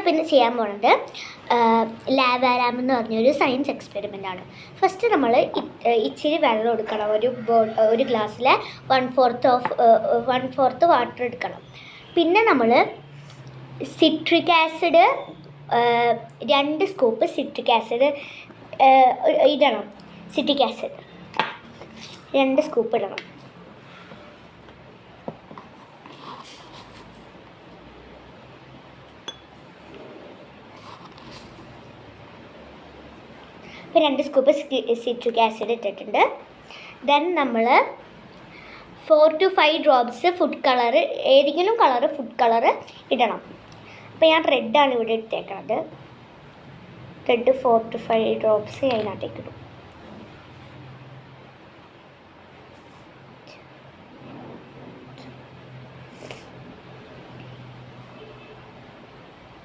പിന്നെ ചെയ്യാൻ പോണത് ലാവാരാം എന്ന് പറഞ്ഞൊരു സയൻസ് എക്സ്പെരിമെൻ്റ് ആണ്. ഫസ്റ്റ് നമ്മൾ ഇച്ചിരി വെള്ളം എടുക്കണം. ഒരു ഗ്ലാസ്സിൽ 1/4 വാട്ടർ എടുക്കണം. പിന്നെ നമ്മൾ citric acid 2 scoop citric acid ഇടണം. സിട്രിക് ആസിഡ് 2 സ്കൂപ്പ് ഇടണം. ഇപ്പോൾ 2 സ്കൂപ്പ് സിട്രിക് ആസിഡ് ഇട്ടിട്ടുണ്ട്. ദെൻ നമ്മൾ 4 to 5 ഡ്രോപ്സ് ഫുഡ് കളർ, ഏതെങ്കിലും ഫുഡ് കളർ ഇടണം. അപ്പോൾ ഞാൻ റെഡാണ് ഇവിടെ എടുത്തേക്കുന്നത്. റെഡ് 4 to 5 ഡ്രോപ്സ് അതിനകത്തേക്ക് ഇടും.